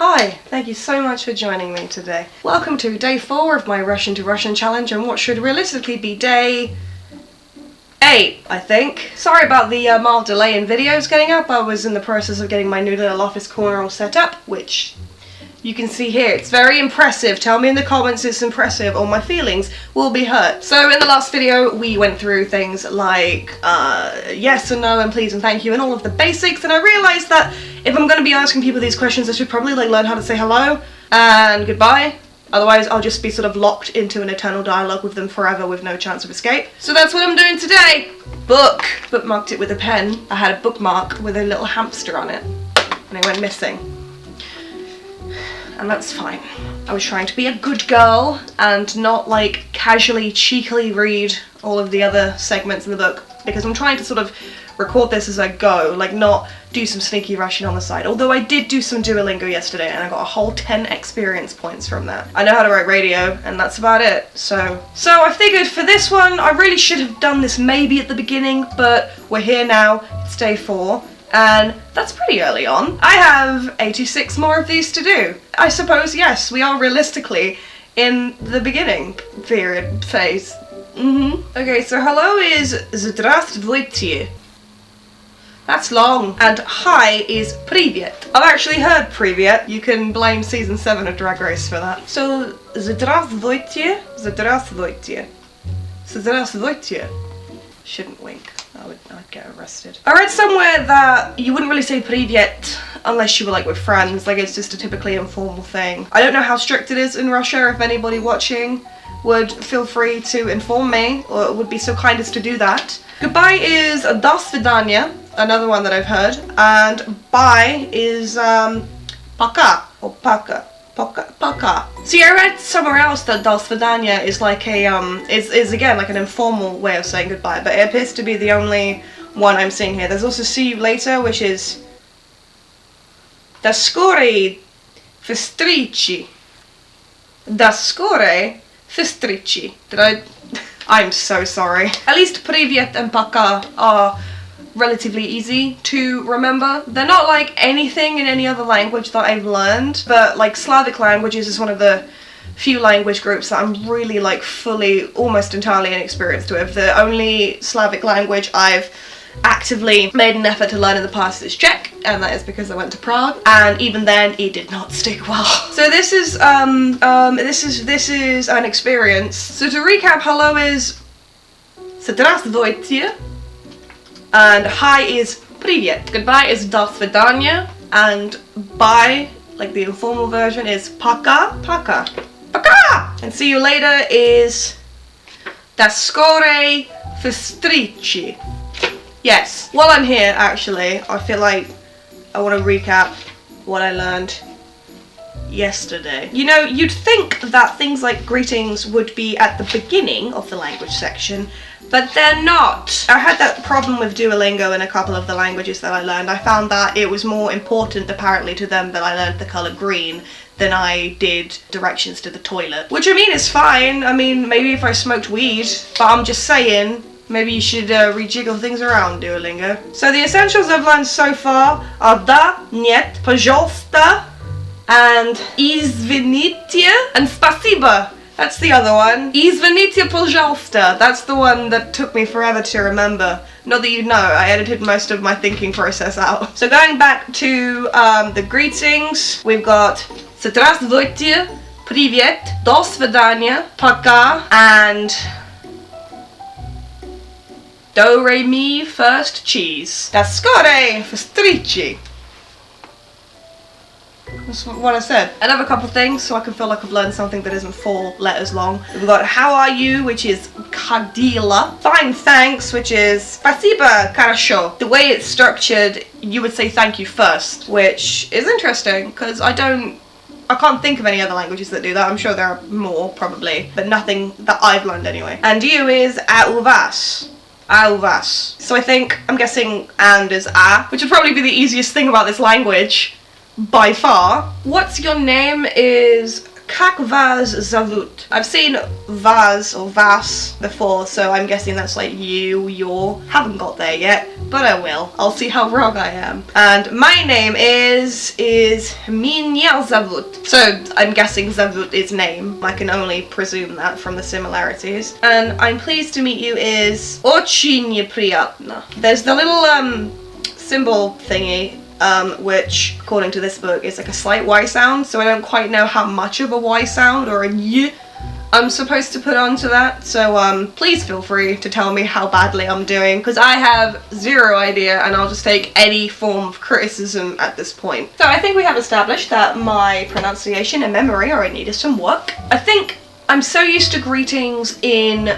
Hi, thank you so much for joining me today. Welcome to day 4 of my Russian to Russian challenge and what should realistically be day 8, I think. Sorry about the mild delay in videos getting up. I was in the process of getting my new little office corner all set up, which you can see here. It's very impressive. Tell me in the comments it's impressive or my feelings will be hurt. So in the last video we went through things like yes and no and please and thank you and all of the basics, and I realised that if I'm going to be asking people these questions I should probably learn how to say hello and goodbye. Otherwise I'll just be sort of locked into an eternal dialogue with them forever with no chance of escape. So that's what I'm doing today. Bookmarked it with a pen. I had a bookmark with a little hamster on it and it went missing. And that's fine. I was trying to be a good girl and not like casually, cheekily read all of the other segments in the book, because I'm trying to sort of record this as I go, like not do some sneaky Russian on the side. Although I did do some Duolingo yesterday and I got a whole 10 experience points from that. I know how to write radio and that's about it. So I figured for this one I really should have done this maybe at the beginning, but we're here now, it's day 4. And that's pretty early on. I have 86 more of these to do. I suppose, yes, we are realistically in the beginning phase. Okay, so hello is Здравствуйте. That's long. And hi is Привет. I've actually heard Привет. You can blame season 7 of Drag Race for that. So, Здравствуйте. Здравствуйте. Shouldn't wink. I'd get arrested. I read somewhere that you wouldn't really say привет unless you were like with friends, like it's just a typically informal thing. I don't know how strict it is in Russia. If anybody watching would feel free to inform me or would be so kind as to do that. Goodbye is до свидания, another one that I've heard, and bye is пока or пока. Пока. See, I read somewhere else that до свидания is like a is again like an informal way of saying goodbye, but it appears to be the only one I'm seeing here. There's also see you later, which is до скорой встречи. До скорой встречи. I'm so sorry. At least привет and пока are relatively easy to remember. They're not like anything in any other language that I've learned, but like Slavic languages is one of the few language groups that I'm really like fully, almost entirely inexperienced with. The only Slavic language I've actively made an effort to learn in the past is Czech, and that is because I went to Prague, and even then it did not stick well. So this is this is an experience. So to recap, hello is Здравствуйте. And hi is привет. Goodbye is до свидания. And bye, like the informal version, is пока. And see you later is до скорой встречи. Yes. While I'm here, actually, I feel like I want to recap what I learned yesterday. You know, you'd think that things like greetings would be at the beginning of the language section, but they're not. I had that problem with Duolingo in a couple of the languages that I learned. I found that it was more important apparently to them that I learned the colour green than I did directions to the toilet. Which I mean is fine. I mean, maybe if I smoked weed, but I'm just saying, maybe you should rejiggle things around, Duolingo. So the essentials I've learned so far are да, нет, пожалуйста, and извините, and спасибо. That's the other one. Извините, пожалуйста. That's the one that took me forever to remember. Not that you know, I edited most of my thinking process out. So going back to the greetings, we've got Здравствуйте, привет, до свидания, пока, and do, re, mi, first cheese. До скорой встречи. That's what I said. Another couple things so I can feel like I've learned something that isn't 4 letters long. We've got how are you, which is как дела. Fine, thanks, which is спасибо, хорошо. The way it's structured, you would say thank you first, which is interesting because I can't think of any other languages that do that. I'm sure there are more, probably, but nothing that I've learned anyway. And you is a u вас. A u вас. So I'm guessing and is a, which would probably be the easiest thing about this language. By far. What's your name is Как вас зовут? I've seen vas or vas before, so I'm guessing that's like you, your. Haven't got there yet, but I will. I'll see how wrong I am. And my name is Меня зовут. So I'm guessing zovut is name. I can only presume that from the similarities. And I'm pleased to meet you is очень приятно. There's the little symbol thingy, which according to this book is like a slight Y sound, so I don't quite know how much of a Y sound or a Y I'm supposed to put onto that, so please feel free to tell me how badly I'm doing, because I have zero idea and I'll just take any form of criticism at this point. So I think we have established that my pronunciation and memory are in need of some work. I think I'm so used to greetings in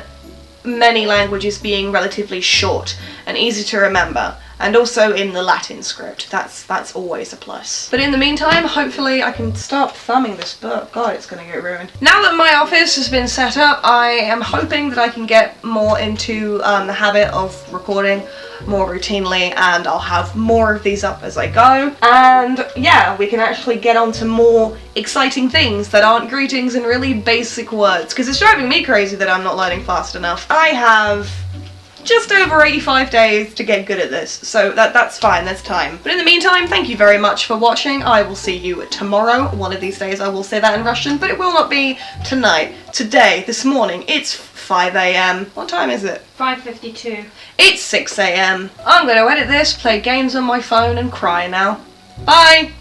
many languages being relatively short and easy to remember, and also in the Latin script. That's always a plus. But in the meantime, hopefully I can stop thumbing this book. God, it's gonna get ruined. Now that my office has been set up, I am hoping that I can get more into the habit of recording more routinely, and I'll have more of these up as I go. And yeah, we can actually get on to more exciting things that aren't greetings and really basic words, because it's driving me crazy that I'm not learning fast enough. I have just over 85 days to get good at this, so that's fine, there's time. But in the meantime, thank you very much for watching. I will see you tomorrow. One of these days I will say that in Russian, but it will not be tonight. Today, this morning, it's 5 AM. What time is it? 5:52. It's 6 AM. I'm gonna edit this, play games on my phone and cry now. Bye!